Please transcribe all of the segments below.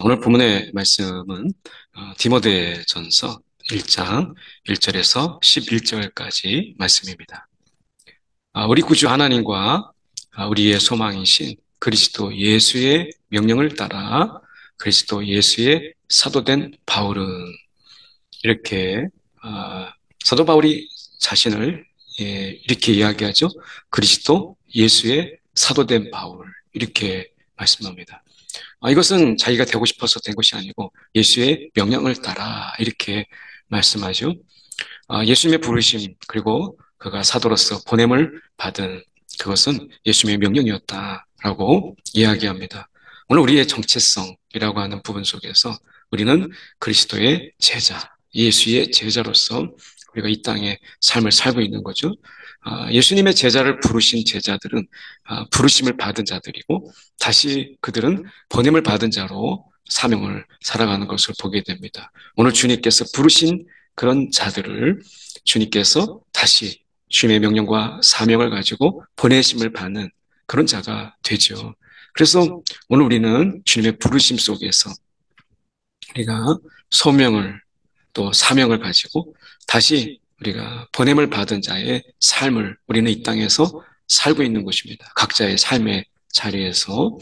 오늘 본문의 말씀은 디모데전서 1장 1절에서 11절까지 말씀입니다. 우리 구주 하나님과 우리의 소망이신 그리스도 예수의 명령을 따라 그리스도 예수의 사도된 바울은 이렇게 사도 바울이 자신을 이렇게 이야기하죠. 그리스도 예수의 사도된 바울 이렇게 말씀합니다. 이것은 자기가 되고 싶어서 된 것이 아니고 예수의 명령을 따라 이렇게 말씀하죠. 예수님의 부르심 그리고 그가 사도로서 보냄을 받은 그것은 예수님의 명령이었다라고 이야기합니다. 오늘 우리의 정체성이라고 하는 부분 속에서 우리는 그리스도의 제자, 예수의 제자로서 우리가 이 땅에 삶을 살고 있는 거죠. 예수님의 제자를 부르신 제자들은 부르심을 받은 자들이고 다시 그들은 보냄을 받은 자로 사명을 살아가는 것을 보게 됩니다. 오늘 주님께서 부르신 그런 자들을 주님께서 다시 주님의 명령과 사명을 가지고 보내심을 받는 그런 자가 되죠. 그래서 오늘 우리는 주님의 부르심 속에서 우리가 소명을 또 사명을 가지고 다시 우리가 보냄을 받은 자의 삶을 우리는 이 땅에서 살고 있는 것입니다. 각자의 삶의 자리에서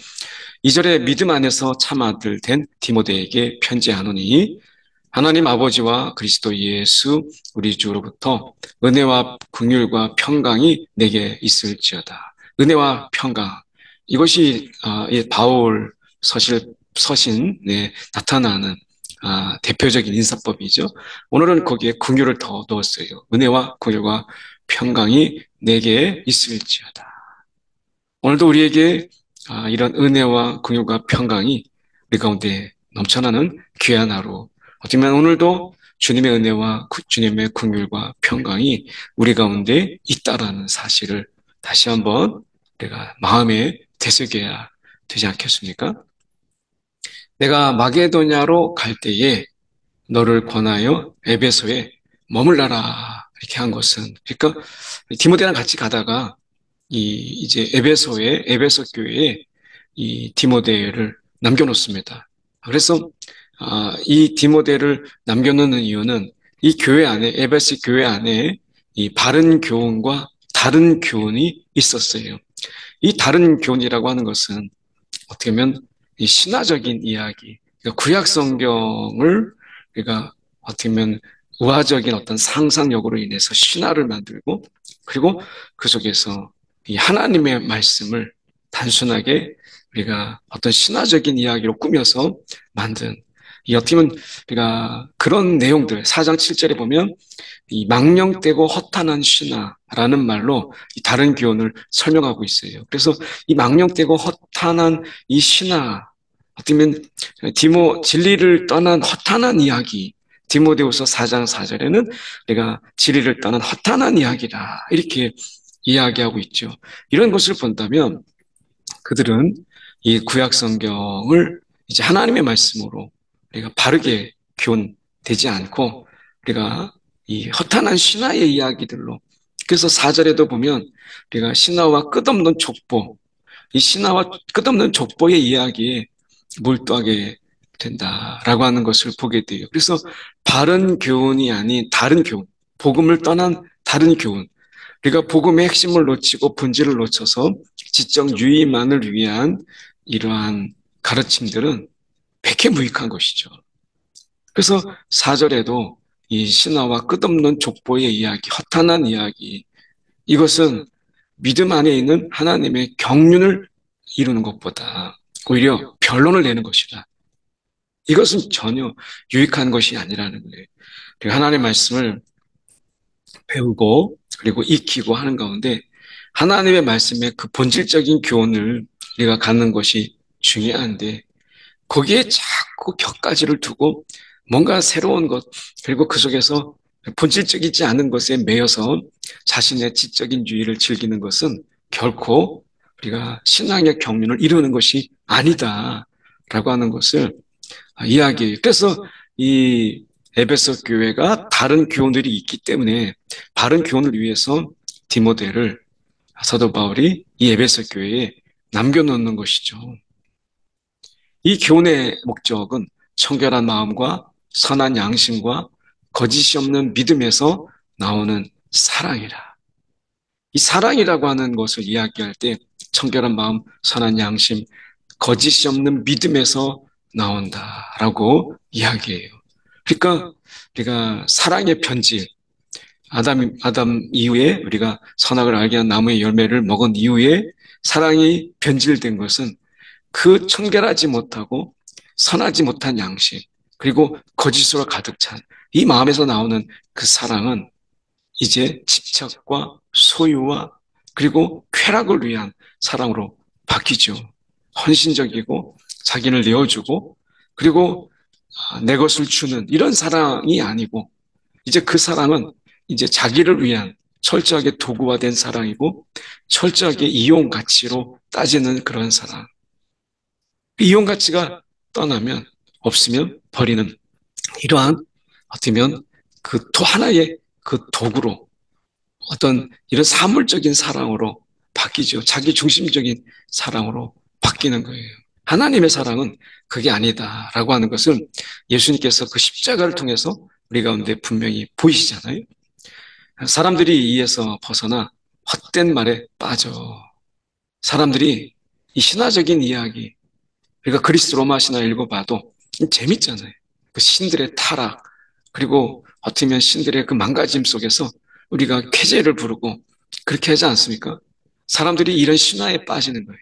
2절에 믿음 안에서 참 아들 된 디모데에게 편지하노니 하나님 아버지와 그리스도 예수 우리 주로부터 은혜와 긍휼과 평강이 내게 있을지어다. 은혜와 평강 이것이 바울 서신에 나타나는 대표적인 인사법이죠. 오늘은 거기에 긍휼을 더 넣었어요. 은혜와 긍휼과 평강이 내게 있을지어다. 오늘도 우리에게 이런 은혜와 긍휼과 평강이 우리 가운데 넘쳐나는 귀한 하루. 어떻게 보면 오늘도 주님의 은혜와 주님의 긍휼과 평강이 우리 가운데 있다라는 사실을 다시 한번 우리가 마음에 되새겨야 되지 않겠습니까? 내가 마게도냐로 갈 때에 너를 권하여 에베소에 머물러라 이렇게 한 것은 그러니까 디모데랑 같이 가다가 이제 에베소 교회에 이 디모데를 남겨놓습니다. 그래서 이 디모데를 남겨놓는 이유는 이 교회 안에 에베소 교회 안에 이 바른 교훈과 다른 교훈이 있었어요. 이 다른 교훈이라고 하는 것은 어떻게 보면 이 신화적인 이야기, 그러니까 구약 성경을 우리가 어떻게 보면 우화적인 어떤 상상력으로 인해서 신화를 만들고 그리고 그 속에서 이 하나님의 말씀을 단순하게 우리가 어떤 신화적인 이야기로 꾸며서 만든 이 어떻게 보면 우리가 그런 내용들 4장 7절에 보면 이 망령되고 허탄한 신화라는 말로 이 다른 교훈을 설명하고 있어요. 그래서 이 망령되고 허탄한 이 신화 어떻게 보면 진리를 떠난 허탄한 이야기 디모데후서 4장 4절에는 내가 진리를 떠난 허탄한 이야기다 이렇게 이야기하고 있죠. 이런 것을 본다면 그들은 이 구약 성경을 이제 하나님의 말씀으로 우리가 바르게 교훈되지 않고 우리가 이 허탄한 신화의 이야기들로 그래서 4절에도 보면 우리가 신화와 끝없는 족보 이 신화와 끝없는 족보의 이야기에 몰두하게 된다라고 하는 것을 보게 돼요. 그래서 바른 교훈이 아닌 다른 교훈, 복음을 떠난 다른 교훈. 우리가 복음의 핵심을 놓치고 본질을 놓쳐서 지적 유의만을 위한 이러한 가르침들은 백해무익한 것이죠. 그래서 4절에도 이 신화와 끝없는 족보의 이야기, 허탄한 이야기, 이것은 믿음 안에 있는 하나님의 경륜을 이루는 것보다 오히려 변론을 내는 것이다. 이것은 전혀 유익한 것이 아니라는 거예요. 하나님의 말씀을 배우고 그리고 익히고 하는 가운데 하나님의 말씀의 그 본질적인 교훈을 우리가 갖는 것이 중요한데 거기에 자꾸 격가지를 두고 뭔가 새로운 것 그리고 그 속에서 본질적이지 않은 것에 매여서 자신의 지적인 유의를 즐기는 것은 결코 우리가 신앙의 경륜을 이루는 것이 아니다라고 하는 것을 이야기해요. 그래서 이 에베소 교회가 다른 교훈들이 있기 때문에 바른 교훈을 위해서 디모데를 사도 바울이 이 에베소 교회에 남겨놓는 것이죠. 이 교훈의 목적은 청결한 마음과 선한 양심과 거짓이 없는 믿음에서 나오는 사랑이라. 이 사랑이라고 하는 것을 이야기할 때 청결한 마음, 선한 양심, 거짓이 없는 믿음에서 나온다라고 이야기해요. 그러니까 우리가 사랑의 편지, 아담 이후에 우리가 선악을 알게 한 나무의 열매를 먹은 이후에 사랑이 변질된 것은 그 청결하지 못하고 선하지 못한 양심, 그리고 거짓으로 가득 찬 이 마음에서 나오는 그 사랑은 이제 집착과 소유와 그리고 쾌락을 위한 사랑으로 바뀌죠. 헌신적이고 자기를 내어주고 그리고 내 것을 주는 이런 사랑이 아니고 이제 그 사랑은 이제 자기를 위한 철저하게 도구화된 사랑이고 철저하게 이용 가치로 따지는 그런 사랑. 이용 가치가 떠나면 없으면 버리는 이러한 어쩌면 그 또 하나의 그 도구로 어떤 이런 사물적인 사랑으로 바뀌죠. 자기 중심적인 사랑으로 바뀌는 거예요. 하나님의 사랑은 그게 아니다라고 하는 것을 예수님께서 그 십자가를 통해서 우리 가운데 분명히 보이시잖아요. 사람들이 이에서 벗어나 헛된 말에 빠져. 사람들이 이 신화적인 이야기, 그러니까 그리스 로마 신화 읽어봐도 재밌잖아요. 그 신들의 타락, 그리고 어쩌면 신들의 그 망가짐 속에서 우리가 쾌재를 부르고 그렇게 하지 않습니까? 사람들이 이런 신화에 빠지는 거예요.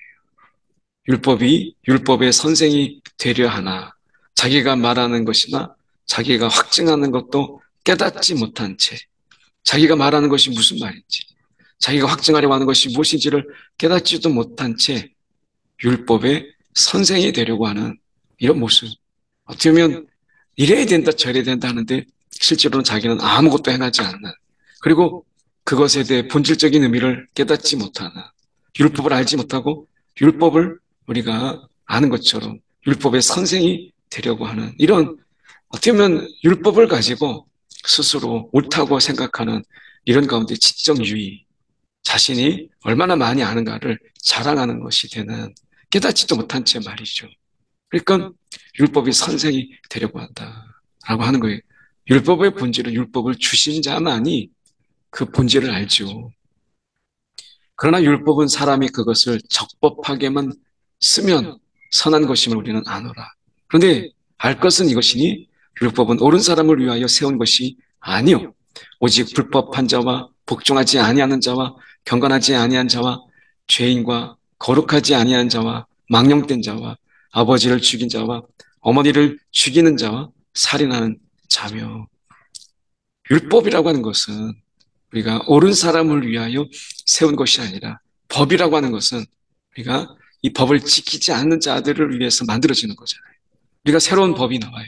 율법의 선생이 되려 하나 자기가 말하는 것이나 자기가 확증하는 것도 깨닫지 못한 채 자기가 말하는 것이 무슨 말인지 자기가 확증하려고 하는 것이 무엇인지를 깨닫지도 못한 채 율법의 선생이 되려고 하는 이런 모습. 어떻게 보면 이래야 된다 저래야 된다 하는데 실제로는 자기는 아무것도 행하지 않는 그리고 그것에 대해 본질적인 의미를 깨닫지 못하는 율법을 알지 못하고 율법을 우리가 아는 것처럼 율법의 선생이 되려고 하는 이런 어떻게 보면 율법을 가지고 스스로 옳다고 생각하는 이런 가운데 지적 유의 자신이 얼마나 많이 아는가를 자랑하는 것이 되는 깨닫지도 못한 채 말이죠. 그러니까 율법이 선생이 되려고 한다라고 하는 거예요. 율법의 본질은 율법을 주신 자만이 그 본질을 알죠. 그러나 율법은 사람이 그것을 적법하게만 쓰면 선한 것임을 우리는 아노라. 그런데 알 것은 이것이니 율법은 옳은 사람을 위하여 세운 것이 아니요 오직 불법한 자와 복종하지 아니하는 자와 경건하지 아니한 자와 죄인과 거룩하지 아니한 자와 망령된 자와 아버지를 죽인 자와 어머니를 죽이는 자와 살인하는 자며 율법이라고 하는 것은 우리가 옳은 사람을 위하여 세운 것이 아니라 법이라고 하는 것은 우리가 이 법을 지키지 않는 자들을 위해서 만들어지는 거잖아요. 우리가 새로운 법이 나와요.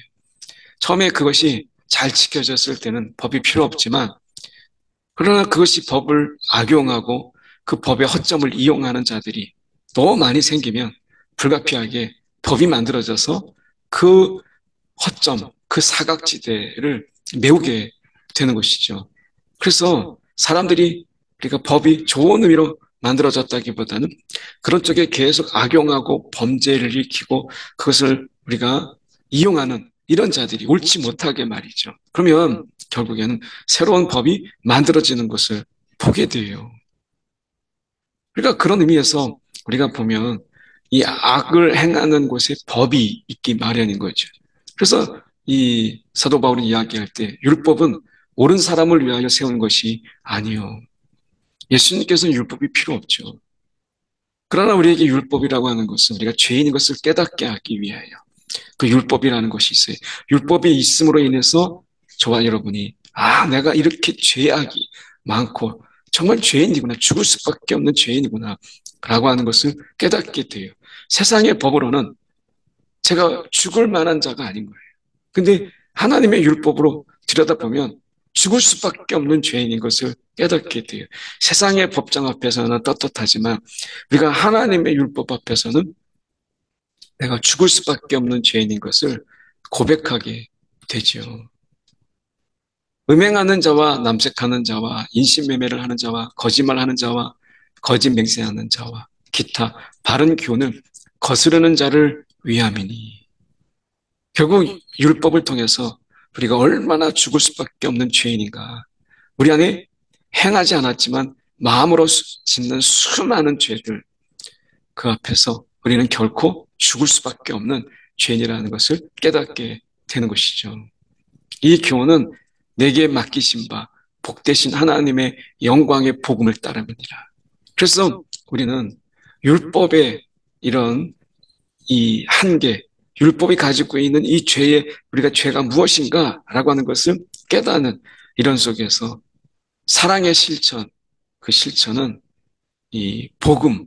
처음에 그것이 잘 지켜졌을 때는 법이 필요 없지만 그러나 그것이 법을 악용하고 그 법의 허점을 이용하는 자들이 너무 많이 생기면 불가피하게 법이 만들어져서 그 허점, 그 사각지대를 메우게 되는 것이죠. 그래서 사람들이 그러니까 법이 좋은 의미로 만들어졌다기보다는 그런 쪽에 계속 악용하고 범죄를 일으키고 그것을 우리가 이용하는 이런 자들이 옳지 못하게 말이죠. 그러면 결국에는 새로운 법이 만들어지는 것을 보게 돼요. 그러니까 그런 의미에서 우리가 보면 이 악을 행하는 곳에 법이 있기 마련인 거죠. 그래서 이 사도 바울이 이야기할 때 율법은 옳은 사람을 위하여 세운 것이 아니요. 예수님께서는 율법이 필요 없죠. 그러나 우리에게 율법이라고 하는 것은 우리가 죄인인 것을 깨닫게 하기 위하여 그 율법이라는 것이 있어요. 율법이 있음으로 인해서 저와 여러분이 내가 이렇게 죄악이 많고 정말 죄인이구나. 죽을 수밖에 없는 죄인이구나. 라고 하는 것을 깨닫게 돼요. 세상의 법으로는 제가 죽을 만한 자가 아닌 거예요. 근데 하나님의 율법으로 들여다보면 죽을 수밖에 없는 죄인인 것을 깨닫게 돼요. 세상의 법정 앞에서는 떳떳하지만 우리가 하나님의 율법 앞에서는 내가 죽을 수밖에 없는 죄인인 것을 고백하게 되죠. 음행하는 자와 남색하는 자와 인신매매를 하는 자와 거짓말하는 자와 거짓 맹세하는 자와 기타 바른 교훈을 거스르는 자를 위함이니. 결국 율법을 통해서 우리가 얼마나 죽을 수밖에 없는 죄인인가. 우리 안에 행하지 않았지만 마음으로 짓는 수많은 죄들, 그 앞에서 우리는 결코 죽을 수밖에 없는 죄인이라는 것을 깨닫게 되는 것이죠. 이 교훈은 내게 맡기신 바 복되신 하나님의 영광의 복음을 따릅니다. 그래서 우리는 율법의 이런 이 한계, 율법이 가지고 있는 이 죄의 우리가 죄가 무엇인가라고 하는 것을 깨닫는 이런 속에서 사랑의 실천, 그 실천은 이 복음,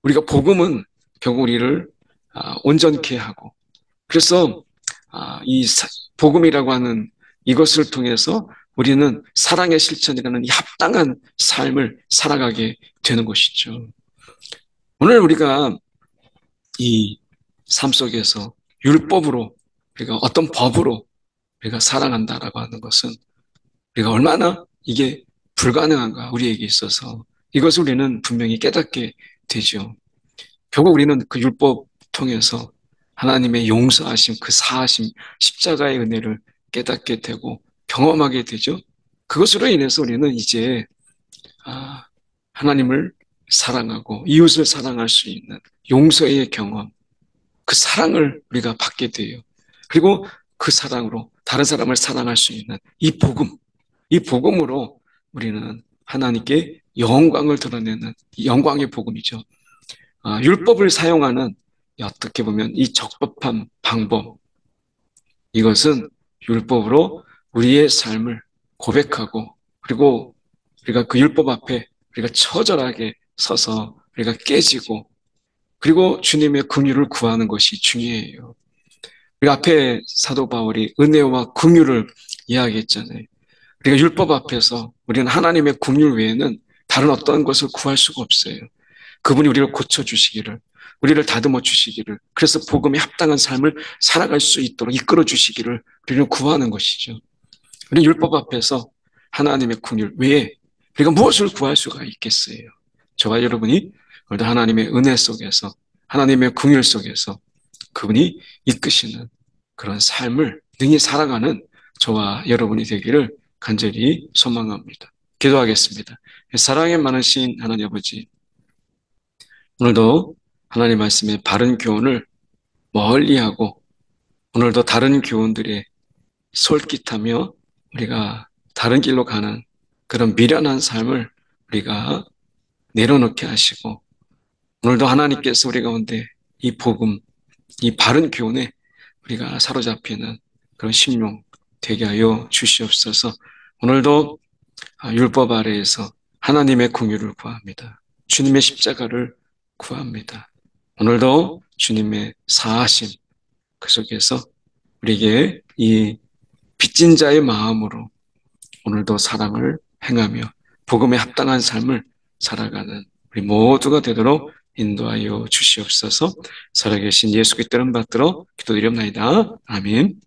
우리가 복음은 결국 우리를 온전케 하고 그래서 이 복음이라고 하는 이것을 통해서 우리는 사랑의 실천이라는 이 합당한 삶을 살아가게 되는 것이죠. 오늘 우리가 이 삶 속에서 율법으로 우리가 어떤 법으로 우리가 사랑한다라고 하는 것은 우리가 얼마나 이게 불가능한가 우리에게 있어서 이것을 우리는 분명히 깨닫게 되죠. 결국 우리는 그 율법 통해서 하나님의 용서하심, 그 사하심, 십자가의 은혜를 깨닫게 되고 경험하게 되죠. 그것으로 인해서 우리는 이제 하나님을 사랑하고 이웃을 사랑할 수 있는 용서의 경험, 그 사랑을 우리가 받게 돼요. 그리고 그 사랑으로 다른 사람을 사랑할 수 있는 이 복음, 이 복음으로 우리는 하나님께 영광을 드러내는 영광의 복음이죠. 율법을 사용하는 어떻게 보면 이 적법한 방법, 이것은 율법으로 우리의 삶을 고백하고 그리고 우리가 그 율법 앞에 우리가 처절하게 서서 우리가 깨지고 그리고 주님의 긍휼을 구하는 것이 중요해요. 우리 앞에 사도 바울이 은혜와 긍휼을 이야기했잖아요. 우리가 율법 앞에서 우리는 하나님의 긍휼 외에는 다른 어떤 것을 구할 수가 없어요. 그분이 우리를 고쳐주시기를, 우리를 다듬어 주시기를, 그래서 복음에 합당한 삶을 살아갈 수 있도록 이끌어 주시기를 우리는 구하는 것이죠. 우리 율법 앞에서 하나님의 긍휼 외에 우리가 무엇을 구할 수가 있겠어요? 저와 여러분이 오늘도 하나님의 은혜 속에서, 하나님의 긍휼 속에서 그분이 이끄시는 그런 삶을 능히 살아가는 저와 여러분이 되기를 간절히 소망합니다. 기도하겠습니다. 사랑에 많으신 하나님 아버지, 오늘도 하나님 말씀의 바른 교훈을 멀리하고 오늘도 다른 교훈들에 솔깃하며 우리가 다른 길로 가는 그런 미련한 삶을 우리가 내려놓게 하시고 오늘도 하나님께서 우리 가운데 이 복음, 이 바른 교훈에 우리가 사로잡히는 그런 심령 되게 하여 주시옵소서. 오늘도 율법 아래에서 하나님의 긍휼을 구합니다. 주님의 십자가를 구합니다. 오늘도 주님의 사하심 그 속에서 우리에게 이 빚진 자의 마음으로 오늘도 사랑을 행하며 복음에 합당한 삶을 살아가는 우리 모두가 되도록 인도하여 주시옵소서. 살아계신 예수 그리스도를 받들어 기도드립나이다. 아멘.